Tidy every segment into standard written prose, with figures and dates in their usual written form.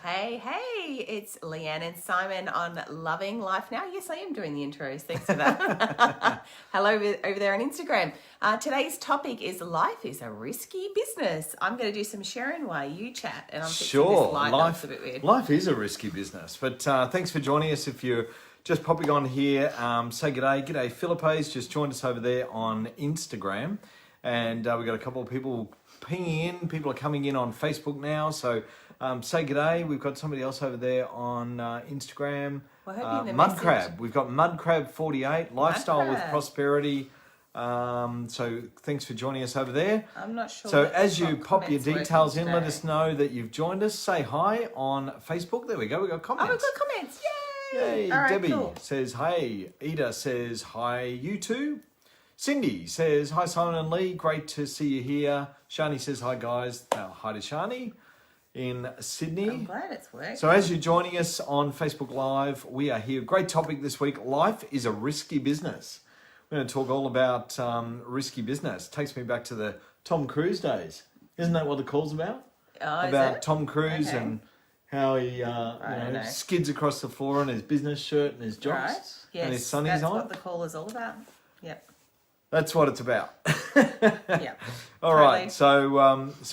Hey, it's Leanne and Simon on Loving Life Now. Yes, I am doing the intros. Thanks for that. Hello over there on Instagram. Today's topic is life is a risky business. I'm going to do some sharing while you chat. And I'm fixing this light. That's a bit weird. Life is a risky business. But thanks for joining us. If you're just popping on here, say g'day. G'day, Philippes. Just joined us over there on Instagram. And we've got a couple of people pinging in. People are coming in on Facebook now. So say g'day. We've got somebody else over there on Instagram. Mudcrab. We've got Mudcrab48, Lifestyle with Prosperity. So thanks for joining us over there. I'm not sure. So as you pop your details in, let us know that you've joined us. Say hi on Facebook. There we go. We've got comments. Oh, we've got comments. Yay! Yay. All right, Debbie cool. says, hey. Ida says, hi, you too. Cindy says, hi, Simon and Lee. Great to see you here. Shani says, hi, guys. Hi to Shani in Sydney. I'm glad it's worked. So as you're joining us on Facebook Live, we are here. Great topic this week. Life is a risky business. We're going to talk all about risky business. Takes me back to the Tom Cruise days. Isn't that what the call's about? About Tom Cruise and how he skids across the floor in his business shirt and his jocks. Right. Yes, and his sunnies that's on. what the call is all about. Yep. That's what it's about. Yeah. All right. So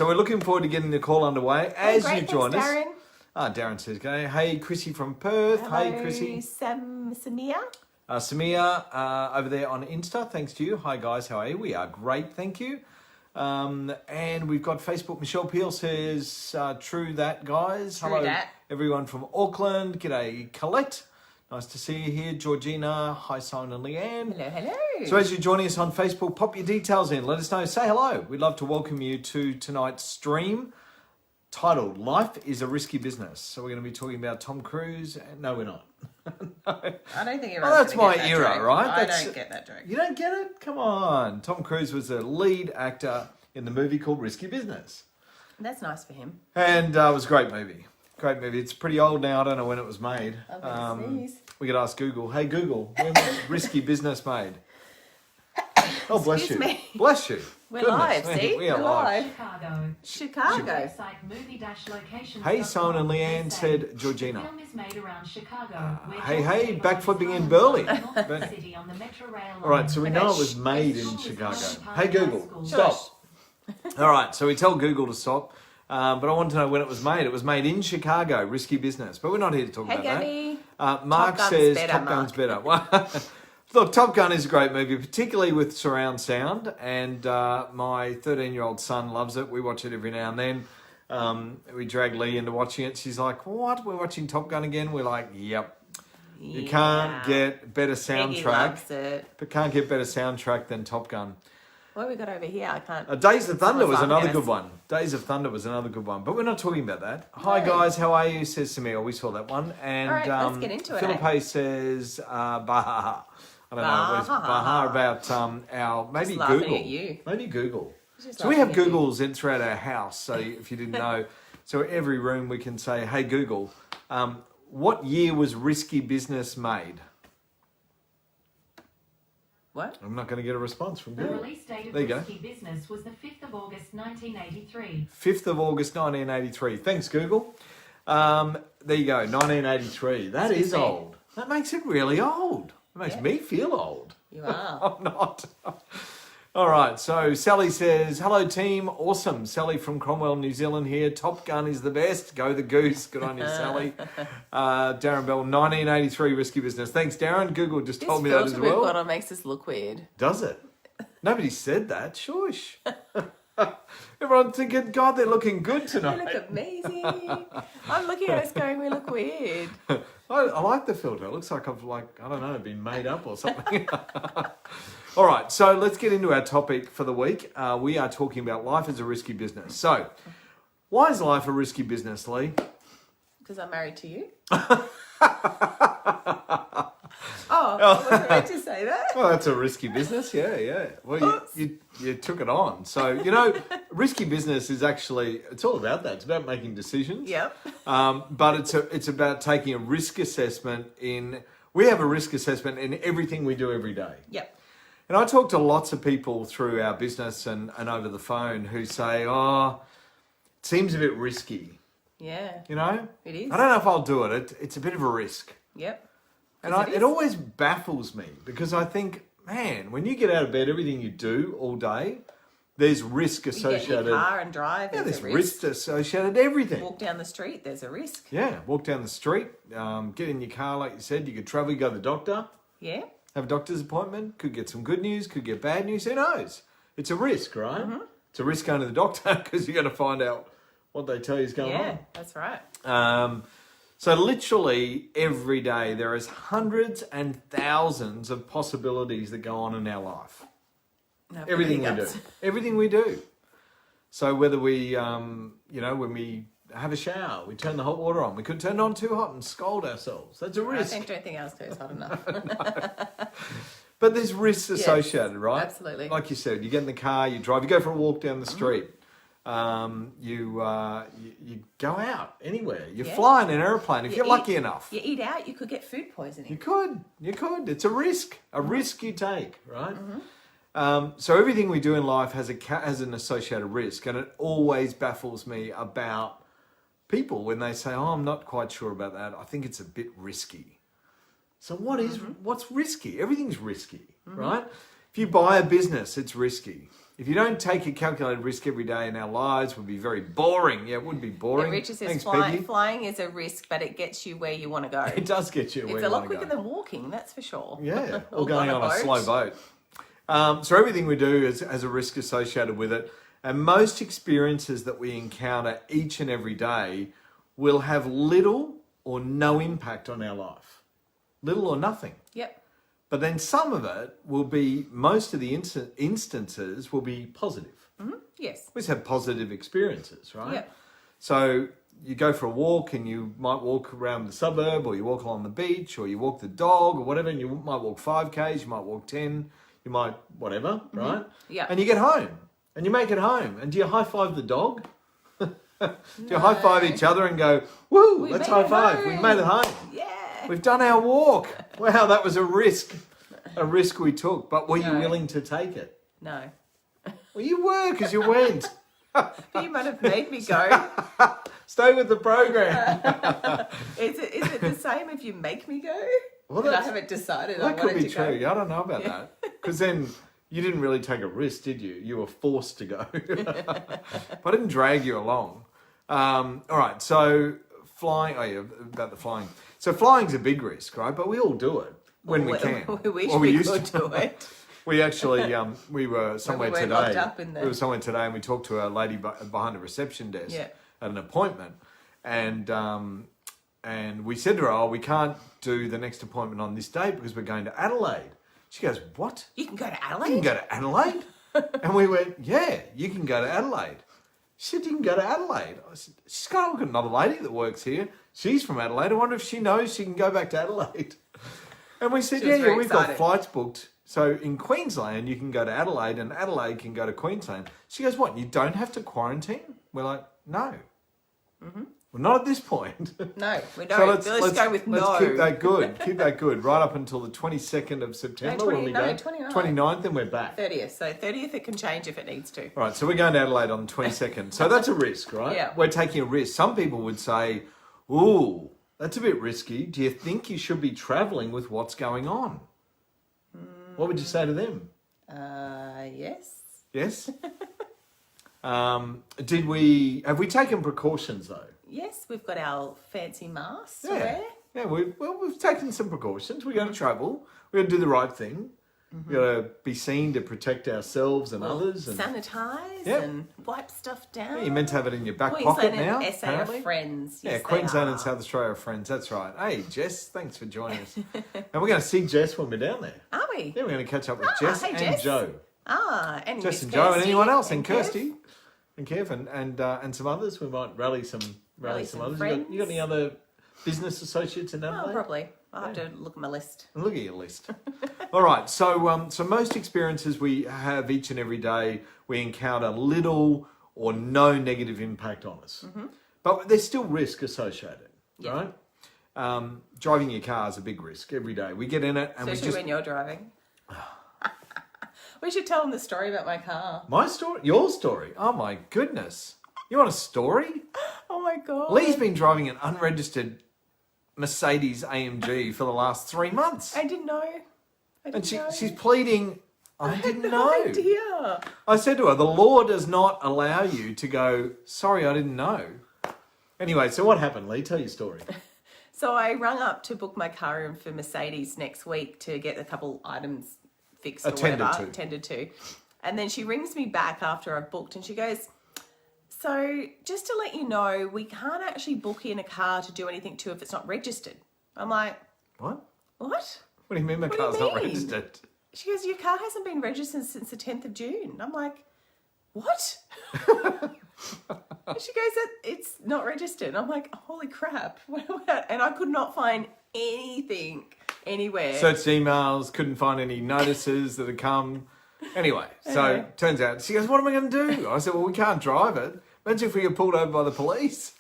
we're looking forward to getting the call underway. As you join us. Darren. Darren says, okay. Hey, Chrissy from Perth. Hello, Hey, Chrissy. Samia. Samia over there on Insta. Thanks to you. Hi, guys. How are you? We are great. Thank you. And we've got Facebook. Michelle Peel says, true that, guys. True Hello, that. everyone from Auckland. G'day, Colette. Nice to see you here. Georgina. Hi, Simon and Leanne. Hello. So as you're joining us on Facebook, pop your details in. Let us know. Say hello. We'd love to welcome you to tonight's stream titled Life is a Risky Business. So we're going to be talking about Tom Cruise. No, we're not. No. I don't think everyone's that's my that era, joke. right? I don't get that joke. You don't get it? Come on. Tom Cruise was the lead actor in the movie called Risky Business. That's nice for him. And it was a great movie. Great movie. It's pretty old now. I don't know when it was made. I'm going to sneeze. We could ask Google. Hey, Google, when was Risky Business made? Oh, bless Excuse you. me. Bless you. We're Goodness, live, man, see? We are We're live. Chicago. Website movie-locations.com. Hey, Simon and Leanne, said Georgina. The film is made around Chicago. Hey, backflipping in Burley. City on the Metro Rail All right, so we know it was made in Chicago. Hey, Google, stop. All right, so we tell Google to stop. But I want to know when it was made. It was made in Chicago, Risky Business. But we're not here to talk about Gabby. that. Mark Top Gun's says better, Top Gun's better. Look, Top Gun is a great movie, particularly with surround sound. And my 13-year-old son loves it. We watch it every now and then. We drag Lee into watching it. She's like, what? We're watching Top Gun again? We're like, yep. You can't get better soundtrack. Loves it. But can't get better soundtrack than Top Gun. What have we got over here? I can't. Days of Thunder was another Someone's good one. Days of Thunder was another good one. But we're not talking about that. Hi, guys. How are you? Says Samir. We saw that one. And All right, let's get into it, Philippe says, Baha. I don't know. What is Baha about our... Maybe Just laughing Google. at you. Maybe Google. Just So we have laughing at you. Googles in throughout our house. So if you didn't know. So every room we can say, hey, Google, what year was Risky Business made? What? I'm not going to get a response from The Google. release date of There you go. Risky Business was the 5th of August 1983. 5th of August 1983. Thanks, Google. There you go, 1983. That Excuse is me. old. That makes it really old. It makes me feel old. You are. I'm not. All right, so Sally says, hello, team. Awesome. Sally from Cromwell, New Zealand here. Top Gun is the best. Go the goose. Good on you, Sally. Darren Bell, 1983 Risky Business. Thanks, Darren. Google just This told me that as filter we've got well. on makes us look weird. Does it? Nobody said that. Shush. Everyone's thinking, God, they're looking good We tonight. look amazing. I'm looking at us going, we look weird. I like the filter. It looks like I've I don't know, been made up or something. All right, so let's get into our topic for the week. We are talking about life as a risky business. So, why is life a risky business, Lee? Because I'm married to you. Oh, was I meant to say that? Well, that's a risky business, yeah. Well, you took it on. So, risky business is actually, it's all about that. It's about making decisions. Yep. But it's about taking a risk assessment we have a risk assessment in everything we do every day. Yep. And I talk to lots of people through our business and over the phone who say, it seems a bit risky. Yeah. You know? It is. I don't know if I'll do it. It's a bit of a risk. Yep. And 'Cause it always baffles me because I think, man, when you get out of bed, everything you do all day, there's risk You get associated. in your car and drive. Yeah, There's there's a risk associated everything. Walk down the street. There's a risk. Yeah, walk down the street, get in your car, like you said. You could travel, you go to the doctor, Yeah. have a doctor's appointment, could get some good news, could get bad news. Who knows? It's a risk, right? Mm-hmm. It's a risk going to the doctor because you're going to find out what they tell you is going Yeah, that's right. on. So literally every day there is hundreds and thousands of possibilities that go on in our life. No, Everything we do. hiccups. Everything we do. So whether we, when we have a shower, we turn the hot water on. We could turn it on too hot and scold ourselves. That's a risk. I don't think ours goes hot enough. But there's risks associated, right? absolutely. Like you said, you get in the car, you drive, you go for a walk down the street. You go out anywhere. You fly in an airplane if you're lucky enough. You eat out, you could get food poisoning. You could. It's a risk you take, right? So everything we do in life has an associated risk, and it always baffles me about people when they say, "Oh, I'm not quite sure about that. I think it's a bit risky." So what's risky? Everything's risky, right? If you buy a business, it's risky. If you don't take a calculated risk every day in our lives, it would be very boring. Yeah, it would be boring. Richard says Thanks, Peggy. flying is a risk, but it gets you where you want to go. It does get you where It's you a lot want to quicker go. than walking, that's for sure. Yeah, or going on on a a slow boat. So everything we do has a risk associated with it. And most experiences that we encounter each and every day will have little or no impact on our life. Little or nothing. Yep. But then some of it will be, most of the instances will be positive. Yes. We just have positive experiences, right? Yep. So you go for a walk and you might walk around the suburb, or you walk along the beach, or you walk the dog or whatever, and you might walk 5Ks, you might walk 10, you might whatever, right? Yeah. And you get home and you make it home. And do you high five the dog? Do you high five each other and go, woo, We let's made high it five. home. We made it home. Yeah. We've done our walk. Wow, that was a risk we took. But were you No. willing to take it? No. Well, you were, because you went. But you might have made me go. Stay with the program. Is it the same if you make me go? Well, And I that's- haven't decided I That could wanted be to true. go. I don't know about that. Because then you didn't really take a risk, did you? You were forced to go. But I didn't drag you along. All right, so flying. Oh, yeah, about the flying. So flying's a big risk, right? But we all do it when we can. We wish Or we used could to. do it. We actually, we were somewhere weren't locked today. up in the- We were somewhere today, and we talked to a lady behind the reception desk Yeah. at an appointment, and we said to her, "Oh, we can't do the next appointment on this day because we're going to Adelaide." She goes, "What? You can go to You can Adelaide? go to Adelaide?" And we went, "Yeah, you can go to Adelaide." She said, "You can go to Adelaide." I said, "She's got to look at another lady that works here. She's from Adelaide. I wonder if she knows she can go back to Adelaide." And we said, She was "Yeah, very we've got excited. flights booked. So in Queensland, you can go to Adelaide, and Adelaide can go to Queensland." She goes, "What? You don't have to quarantine?" We're like, "No." Well, not at this point. No, we So don't. let's go with let's no. keep that good. Keep that good right up until the 22nd of September when we go. 29th. 29th, then we're back. 30th. So 30th it can change if it needs to. All right, so we're going to Adelaide on the 22nd. So that's a risk, right? Yeah. We're taking a risk. Some people would say, "Ooh, that's a bit risky. Do you think you should be travelling with what's going on?" What would you say to them? Yes. Yes? Have we taken precautions though? Yes, we've got our fancy masks to Yeah. wear. Yeah, we've taken some precautions. We're going to travel. We're going to do the right thing. We've got to be seen to protect ourselves and others. And Sanitize Yep. and wipe stuff down. you're meant to have it in your back Queensland pocket now, and SA apparently. are friends. Yes, Yeah, they Queensland and are. South Australia are friends. That's right. Hey, Jess, thanks for joining us. And we're going to see Jess when we're down there. Are we? Yeah, we're going to catch up with Jess hey, and Jess. Joe. And Jess Miss and Joe and Kirsty anyone else, and Kev. Kirsty and Kev and some others. We might rally some some others. friends. You got any other business associates in Oh, Adelaide? probably. I'll have to look at my list. Look at your list. All right. So most experiences we have each and every day, we encounter little or no negative impact on us. But there's still risk associated, Yeah. right? Driving your car is a big risk every day. We get in it and Especially when you're driving. We should tell them the story about my car. My story? Your story? Oh my goodness. You want a story? Oh my God. Lee's been driving an unregistered Mercedes AMG for the last 3 months. I didn't know. I didn't And know. she's pleading, I didn't no know. idea. I said to her, the law does not allow you to go, sorry, I didn't know. Anyway, so what happened, Lee? Tell your story. So I rung up to book my car in for Mercedes next week to get a couple items fixed or attended to. And then she rings me back after I've booked and she goes, so just to let you know, we can't actually book in a car to do anything to if it's not registered. I'm like, What? what? What do you mean my What do you car's not mean? registered? She goes, your car hasn't been registered since the 10th of June. I'm like, what? And she goes, it's not registered. I'm like, holy crap. And I could not find anything anywhere. Searched emails, couldn't find any notices that had come. Anyway, so turns out, she goes, what am I going to do? I said, well, we can't drive it. Imagine if we get pulled over by the police.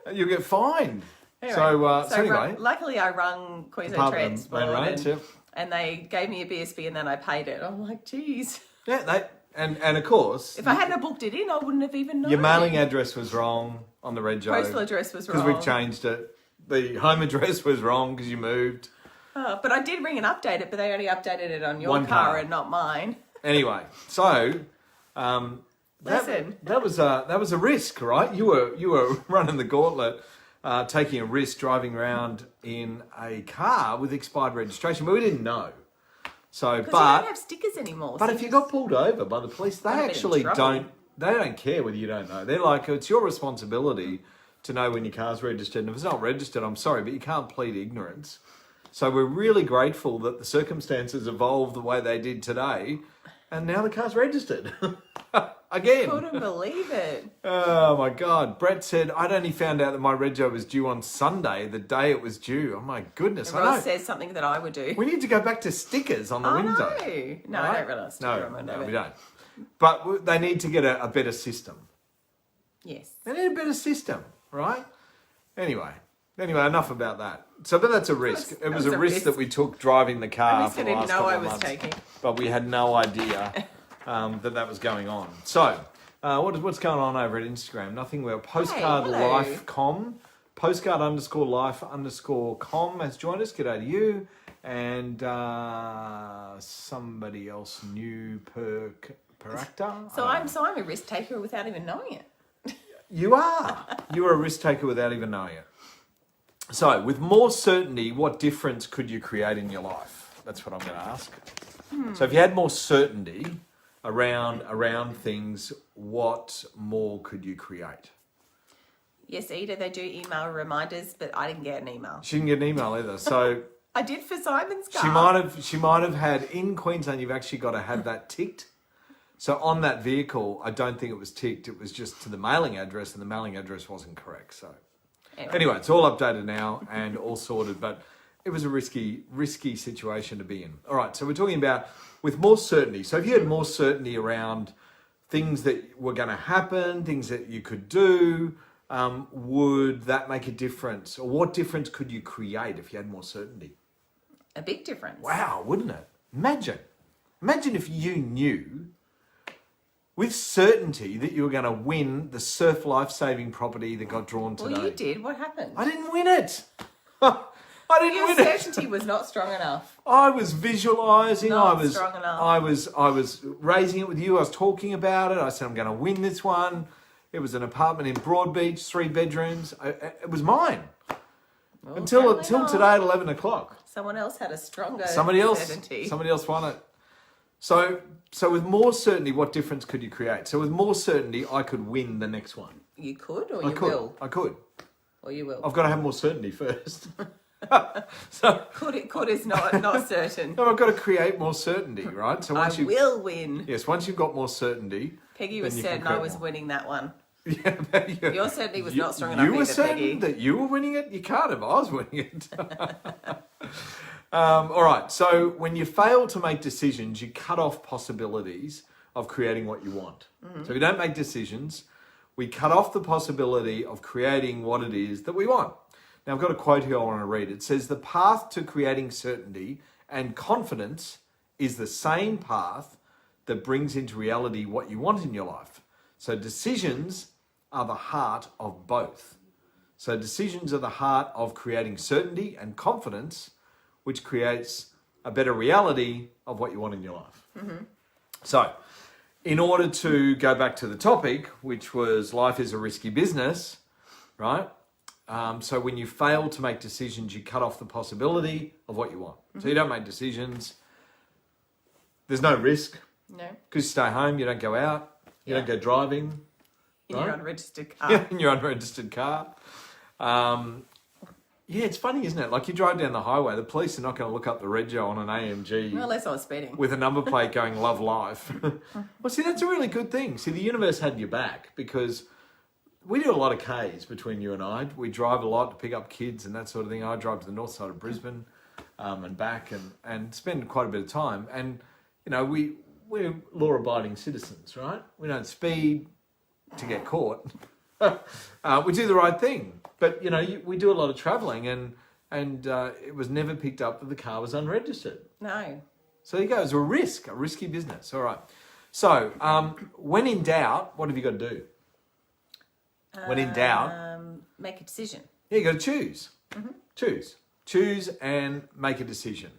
You'll get fined. Anyway, So anyway. Luckily I rung Queensland Transport and they gave me a BSB and then I paid it. I'm like, geez. Yeah, and of course, if I hadn't booked it in, I wouldn't have even known. your mailing address was wrong on the reg. Postal address was wrong. Because we've changed it. The home address was wrong because you moved. But I did ring and update it, but they only updated it on your One car and not mine. Anyway, so Listen. that was a risk, right? You were running the gauntlet, taking a risk, driving around in a car with expired registration, but we didn't know. So, Because you don't have stickers anymore. but so if you got pulled over by the police, they Got a bit in actually trouble. they don't care whether you don't know. They're like, it's your responsibility to know when your car's registered. And if it's not registered, I'm sorry, but you can't plead ignorance. So we're really grateful that the circumstances evolved the way they did today. And now the car's registered. Again. couldn't believe it. Oh my God. Brett said, I'd only found out that my rego was due on Sunday, the day it was due. Oh my goodness. And Ross says something that I would do. We need to go back to stickers on the window. No, I don't realise. No, we don't. But they need to get a better system. Yes. They need a better system, right? Anyway, enough about that. So, but that's a risk. It was a risk that we took driving the car for the last couple of months. Taking. But we had no idea that was going on. So, what's going on over at Instagram? Nothing. We're postcardlife.com. Postcard_life_com has joined us. G'day to you. And somebody else new per actor. So I'm a risk taker without even knowing it. You are. You are a risk taker without even knowing it. So, with more certainty, what difference could you create in your life? That's what I'm going to ask. So, if you had more certainty around things, what more could you create? Yes, Ida, they do email reminders, but I didn't get an email. She didn't get an email either. So I did for Simon's car. she might have had in Queensland. You've actually got to have that ticked. So on that vehicle, I don't think it was ticked. It was just to the mailing address, and the mailing address wasn't correct. So anyway, it's all updated now and all sorted. But it was a risky situation to be in. All right, so we're talking about with more certainty. So if you had more certainty around things that were going to happen, things that you could do, would that make a difference? Or what difference could you create if you had more certainty? A big difference. Wow, wouldn't it? Imagine if you knew with certainty that you were going to win the surf life-saving property that got drawn today. Well, you did. What happened? I didn't win it. I didn't Your win it. certainty was not strong enough. I was visualising. Not strong enough. I was raising it with you. I was talking about it. I said, I'm going to win this one. It was an apartment in Broadbeach, 3 bedrooms. It was mine. Well, Until apparently today not. at 11 o'clock. Someone else had a stronger Somebody else won it. So with more certainty, what difference could you create? So with more certainty, I could win the next one. You could or I you could. will? I could. Or you will? I've got to have more certainty first. So Could is not certain. no, I've got to create more certainty, right? So I will win. Yes, once you've got more certainty. Peggy was then you can certain I create was more. winning that one. Yeah, Your certainty was not strong enough You were either, certain Peggy. that you were winning it? You can't have. I was winning it. All right. So when you fail to make decisions, you cut off possibilities of creating what you want. Mm-hmm. So if you don't make decisions, we cut off the possibility of creating what it is that we want. Now, I've got a quote here I want to read. It says, the path to creating certainty and confidence is the same path that brings into reality what you want in your life. So decisions are the heart of both. So decisions are the heart of creating certainty and confidence, which creates a better reality of what you want in your life. So, in order to go back to the topic, which was life is a risky business, right? So when you fail to make decisions, you cut off the possibility of what you want. So you don't make decisions. There's no risk. No. Because you stay home, you don't go out, you don't go driving. In right? your unregistered car. Yeah, in your unregistered car. Yeah, it's funny, isn't it? Like you drive down the highway, the police are not going to look up the rego on an AMG Well, unless I was speeding. with a number plate going love life. Well, see, that's a really good thing. See, the universe had your back because we do a lot of Ks between you and I. We drive a lot to pick up kids and that sort of thing. I drive to the north side of Brisbane and back and spend quite a bit of time. And, you know, we're law-abiding citizens, right? We don't speed to get caught. We do the right thing. But, you know, we do a lot of travelling and it was never picked up that the car was unregistered. No. So there you go. It's a risky business. All right. So when in doubt, what have you got to do? When in doubt, Make a decision. yeah, you got to choose. Choose and make a decision.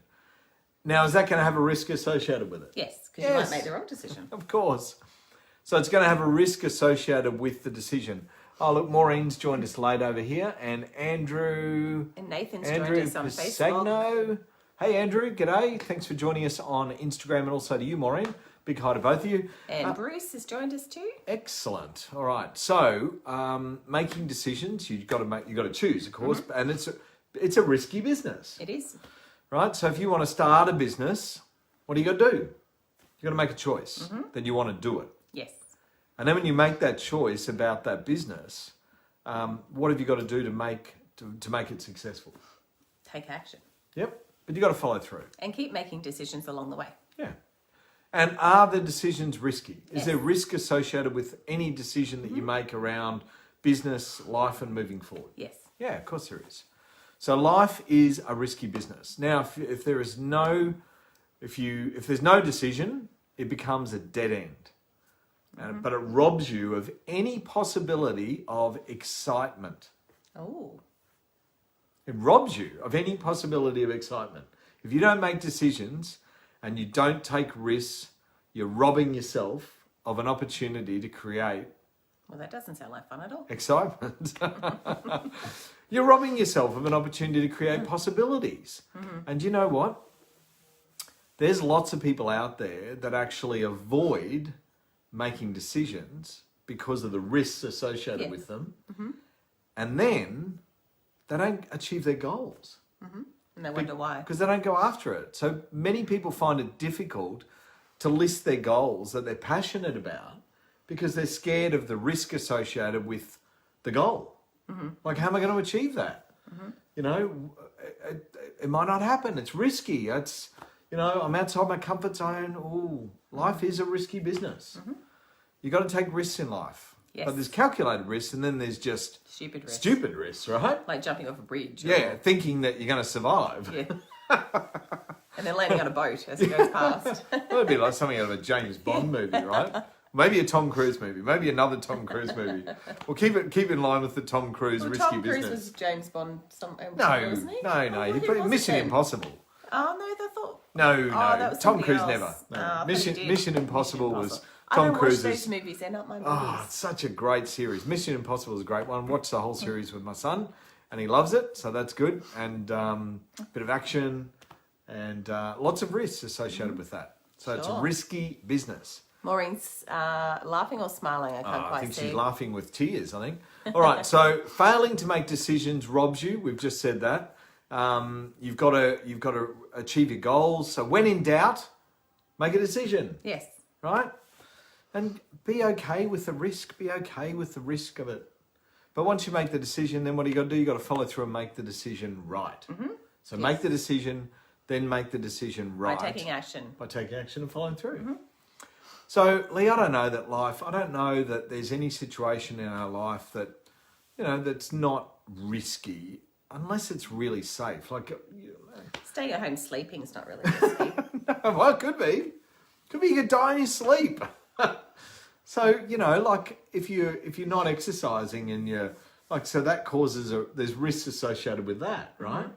Now, is that going to have a risk associated with it? Yes, because you might make the wrong decision. Of course. So it's going to have a risk associated with the decision. Oh, look, Maureen's joined us late over here, and Andrew... And Nathan's joined us on Facebook. Pisagno. Hey, Andrew, g'day. Thanks for joining us on Instagram and also to you, Maureen. Big hi to both of you. And Bruce has joined us too. Excellent. All right. So, making decisions, you've got to choose, of course, and it's a risky business. It is. Right? So if you want to start a business, what do you got to do? You've got to make a choice that you want to do it. Yes. And then when you make that choice about that business, what have you got to do to make it successful? Take action. Yep. But you've got to follow through. And keep making decisions along the way. Yeah. And are the decisions risky? Is Yes. there risk associated with any decision that you make around business, life, and moving forward? Yes. Yeah, of course there is. So life is a risky business. Now, if there's no decision, it becomes a dead end. But it robs you of any possibility of excitement. Oh. It robs you of any possibility of excitement. If you don't make decisions and you don't take risks, you're robbing yourself of an opportunity to create Well, that doesn't sound like fun at all. excitement. You're robbing yourself of an opportunity to create possibilities. And you know what? There's lots of people out there that actually avoid making decisions because of the risks associated with them. And then they don't achieve their goals. And they wonder why. Because they don't go after it. So many people find it difficult to list their goals that they're passionate about because they're scared of the risk associated with the goal. Like, how am I going to achieve that? You know, it might not happen. It's risky. It's, you know, I'm outside my comfort zone. Ooh, life is a risky business. You've got to take risks in life. Yes. But there's calculated risks and then there's just Stupid risks. right? Like jumping off a bridge. Yeah, thinking that you're going to survive. Yeah. And then landing on a boat as it goes past. That'd be like something out of a James Bond movie, right? Maybe a Tom Cruise movie. Maybe another Tom Cruise movie. Well, keep in line with the Tom Cruise Well, risky Tom Cruise business. was James Bond, wasn't he? No. Oh, He who put was it Mission then? Impossible. Oh, no, I thought... No. that was Tom somebody Cruise else. never. No. Oh, I thought Mission he did. Mission Impossible was Impossible. Tom I don't Cruise's. watch those movies. They're not my movies. Oh, it's such a great series. Mission Impossible is a great one. Watched the whole series with my son, and he loves it, so that's good. And bit of action, and lots of risks associated with that. So it's a Sure. risky business. Maureen's laughing or smiling? I can't I quite think see. she's laughing with tears, I think. All right, so failing to make decisions robs you. We've just said that. You've got to achieve your goals. So when in doubt, make a decision, Yes. right? And be okay with the risk. Be okay with the risk of it. But once you make the decision, then what do you got to do? You got to follow through and make the decision right. So make the decision, then make the decision right. By taking action. By taking action and following through. So, Lee, I don't know that there's any situation in our life that, you know, that's not risky unless it's really safe. Like, Staying at home sleeping is not really risky. well, it could be. Could be you could die in your sleep. So, like if you're not exercising and so that causes there's risks associated with that, right?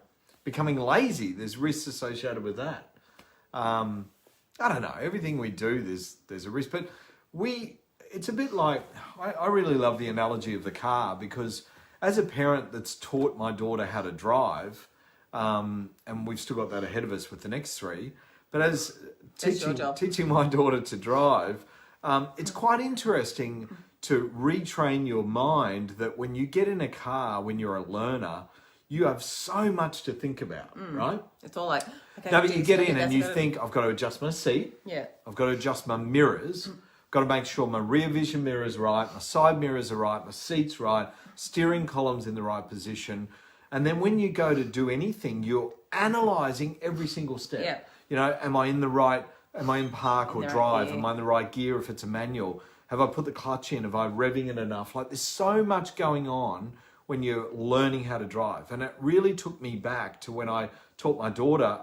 Becoming lazy, there's risks associated with that. I don't know. Everything we do, there's a risk, but it's a bit like, I really love the analogy of the car, because as a parent that's taught my daughter how to drive, and we've still got that ahead of us with the next 3, but as teaching my daughter to drive, it's quite interesting to retrain your mind that when you get in a car, when you're a learner, you have so much to think about, right? It's all like, okay, no, but you get in and you think, I've got to adjust my seat. Yeah. I've got to adjust my mirrors. Got to make sure my rear vision mirror is right, my side mirrors are right, my seat's right, steering column's in the right position. And then when you go to do anything, you're analysing every single step. Yeah. Am I in park or drive? Am I in the right gear if it's a manual? Have I put the clutch in? Have I revving it enough? Like, there's so much going on when you're learning how to drive. And it really took me back to when I taught my daughter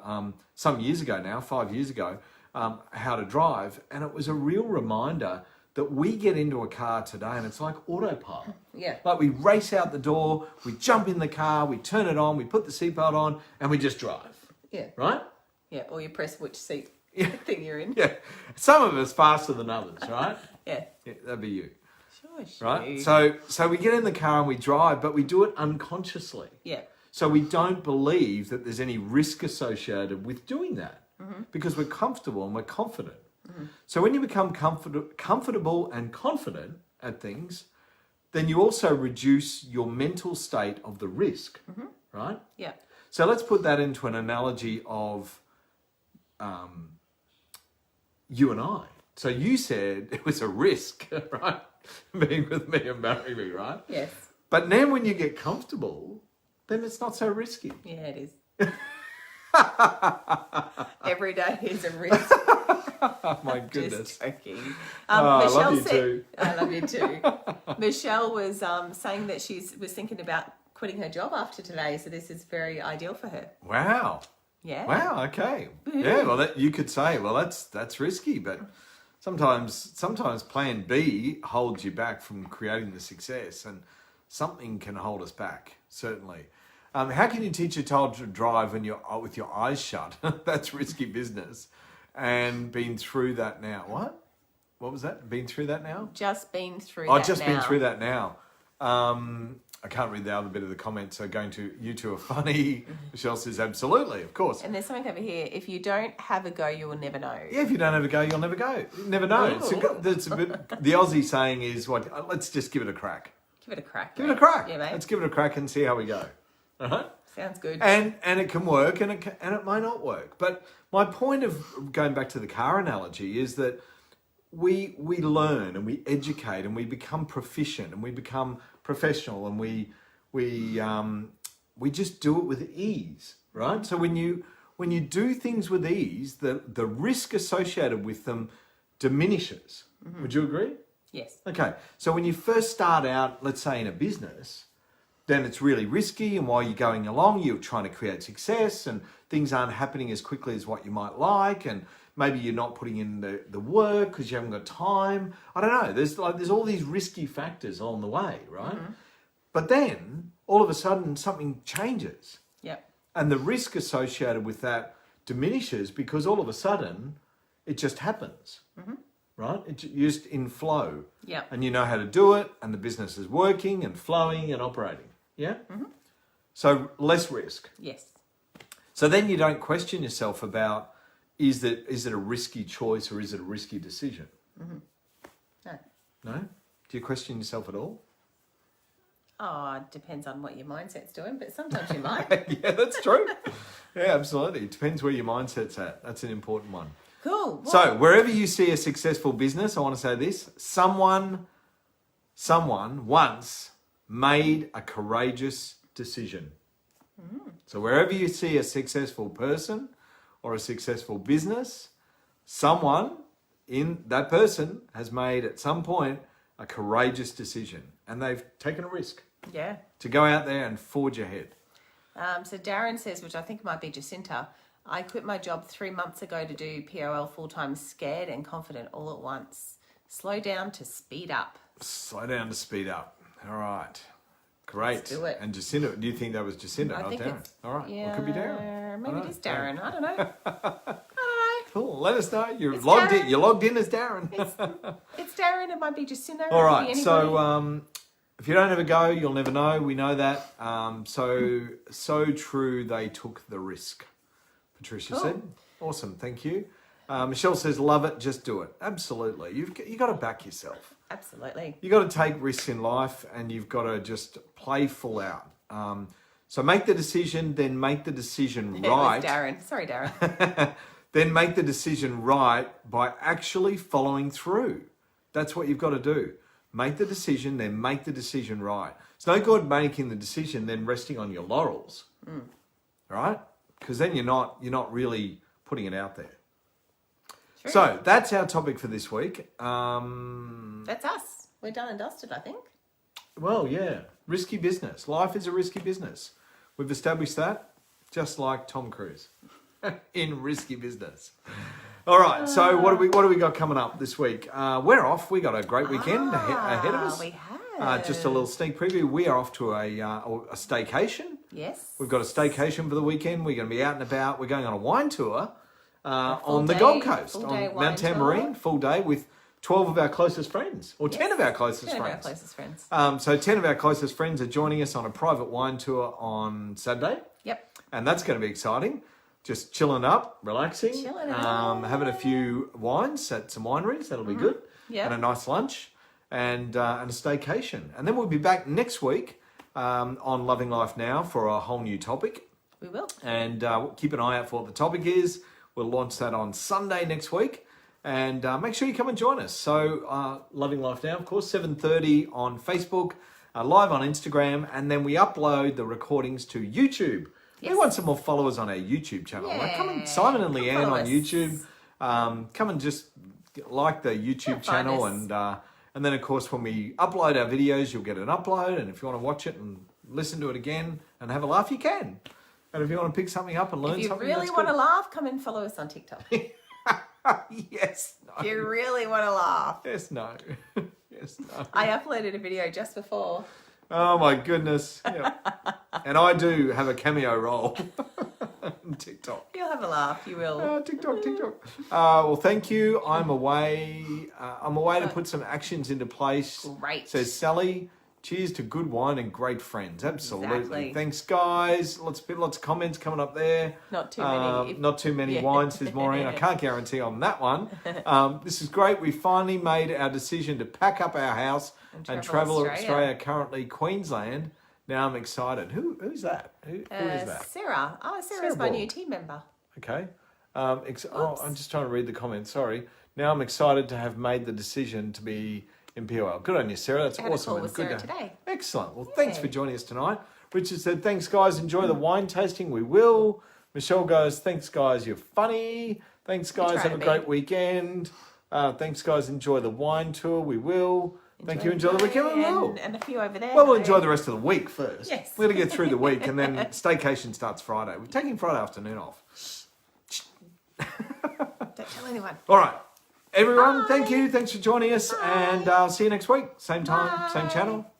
some years ago now, 5 years ago, how to drive. And it was a real reminder that we get into a car today and it's like autopilot. Yeah. Like, we race out the door, we jump in the car, we turn it on, we put the seatbelt on, and we just drive. Yeah. Right? Yeah, or you press which seat thing you're in. Yeah. Some of us faster than others, right? Yeah. That'd be you. Sure. Right? So we get in the car and we drive, but we do it unconsciously. Yeah. So we don't believe that there's any risk associated with doing that, because we're comfortable and we're confident. So when you become comfortable and confident at things, then you also reduce your mental state of the risk, right? Yeah. So let's put that into an analogy of you and I. So you said it was a risk, right? Being with me and marrying me, right? Yes. But then when you get comfortable, then it's not so risky. Yeah, it is. Every day is a risk. Oh my goodness. Just joking. I Michelle love you said, too. I love you too. Michelle was saying that she was thinking about quitting her job after today, so this is very ideal for her. Wow. Yeah. Wow. Okay. Yeah. Well, you could say, well, that's risky, but sometimes Plan B holds you back from creating the success, and something can hold us back. Certainly. How can you teach a child to drive when you're with your eyes shut? That's risky business. And been through that now. What? What was that? Been through that now? Just been through I've that just now. been through that now. I can't read the other bit of the comments, so going to you two are funny. Michelle says, absolutely, of course. And there's something over here. If you don't have a go, you will never know. Yeah, if you don't have a go, you'll never go. You never know. That's a bit, the Aussie saying is, what? Let's just give it a crack. Give it a crack. Give it a crack. Yeah, mate. Let's give it a crack and see how we go. Uh-huh. Sounds good. And it can work and it may not work. But my point of going back to the car analogy is that we learn and we educate and we become proficient and we become professional and we just do it with ease, right? So when you do things with ease, the risk associated with them diminishes. Would you agree? Yes. Okay. So when you first start out, let's say in a business, then it's really risky, and while you're going along, you're trying to create success and things aren't happening as quickly as what you might like, and maybe you're not putting in the work because you haven't got time. I don't know. There's all these risky factors along the way, right? But then all of a sudden something changes. Yep. And the risk associated with that diminishes because all of a sudden it just happens, right? It's just in flow. Yep. And you know how to do it, and the business is working and flowing and operating. Yeah? So less risk. Yes. So then you don't question yourself about, is it a risky choice or is it a risky decision? No. No? Do you question yourself at all? Oh, it depends on what your mindset's doing, but sometimes you might. Yeah, that's true. Yeah, absolutely. It depends where your mindset's at. That's an important one. Cool. Well, So wherever you see a successful business, I want to say this, someone once made a courageous decision. So wherever you see a successful person or a successful business, someone in that person has made at some point a courageous decision, and they've taken a risk yeah. to go out there and forge ahead. So Darren says, which I think might be Jacinta, I quit my job 3 months ago to do POL full-time, scared and confident all at once. Slow down to speed up. Slow down to speed up. All right. Great. Let's do it. And Jacinda, do you think that was Jacinda, I not think Darren? it's- All right. Yeah, Well, it could be Darren. maybe it is Darren. I don't know. Cool. Let us know. You're It's logged in. Darren. You're logged in as Darren. It's Darren. It might be Jacinda. All it right. could be So anybody. if you don't have a go, you'll never know. We know that. So true. They took the risk. Patricia Cool. said. Awesome. Thank you. Michelle says, "Love it. Just do it." Absolutely. You got to back yourself. Absolutely. You got to take risks in life, and you've got to just play full out. So make the decision, then make the decision It was right. Darren. Sorry, Darren. Then make the decision right by actually following through. That's what you've got to do. Make the decision, then make the decision right. It's no good making the decision, then resting on your laurels, right? Because then you're not really putting it out there. True. So that's our topic for this week. That's us. We're done and dusted, I think. Well, yeah, risky business. Life is a risky business. We've established that, just like Tom Cruise in risky business. All right, so what do we got coming up this week? We're off. We got a great weekend ahead of us. We have. Just a little sneak preview. We are off to a staycation. Yes. We've got a staycation for the weekend. We're going to be out and about. We're going on a wine tour on the day- Gold Coast, full on day Mount wine tour. Tambourine, full day with 12 of our closest friends, or 10 of our closest 10 of our friends. closest friends. So 10 of our closest friends are joining us on a private wine tour on Saturday, Yep. and that's going to be exciting. Just chilling up, relaxing, Chilling out. having a few wines at some wineries. That'll be good. Yeah. And a nice lunch, and a staycation. And then we'll be back next week on Loving Life Now for a whole new topic. We will. And keep an eye out for what the topic is. We'll launch that on Sunday next week. And make sure you come and join us. So Loving Life Now, of course, 7:30 on Facebook, live on Instagram, and then we upload the recordings to YouTube. We Yes. want some more followers on our YouTube channel. Like, come and Yeah. Simon and Come Leanne follow on us. YouTube. Come and just like the YouTube Yeah, find channel, us. and then of course when we upload our videos, you'll get an upload. And if you want to watch it and listen to it again and have a laugh, you can. And if you want to pick something up and learn If you something, really that's want to good. laugh, come and follow us on TikTok. If Yes. No. you really want to laugh. Yes. No. Yes. No. I uploaded a video just before. Oh my goodness. Yeah. And I do have a cameo role on TikTok. You'll have a laugh. You will. TikTok. Well, thank you. I'm away. To put some actions into place. Great. Says Sally. Cheers to good wine and great friends. Absolutely. Exactly. Thanks, guys. Lots of comments coming up there. Not too many. Not too many Yeah. wines, says Maureen. I can't guarantee on that one. This is great. We finally made our decision to pack up our house and travel Australia. Currently Queensland. Now I'm excited. Who's that? Who is that? Sarah. Oh, Sarah's Sarah my Ball. new team member. Okay. I'm just trying to read the comments. Sorry. Now I'm excited to have made the decision to be in POL. Good on you, Sarah. That's I had a awesome. call and with good Sarah to- today. Excellent. Well, thanks Yeah. for joining us tonight. Richard said, thanks, guys. Enjoy the wine tasting. We will. Michelle goes, thanks, guys. You're funny. Thanks, guys. try Have to a be. great weekend. Thanks, guys. Enjoy the wine tour. We will. Thank you. Enjoy the weekend. We will. And a few over there. Well, we'll enjoy the rest of the week first. Yes. We're going to get through the week, and then staycation starts Friday. We're taking Friday afternoon off. Don't tell anyone. All right. Everyone, Bye. thank you. Thanks for joining us, and I'll see you next week. Same time, same Bye. channel.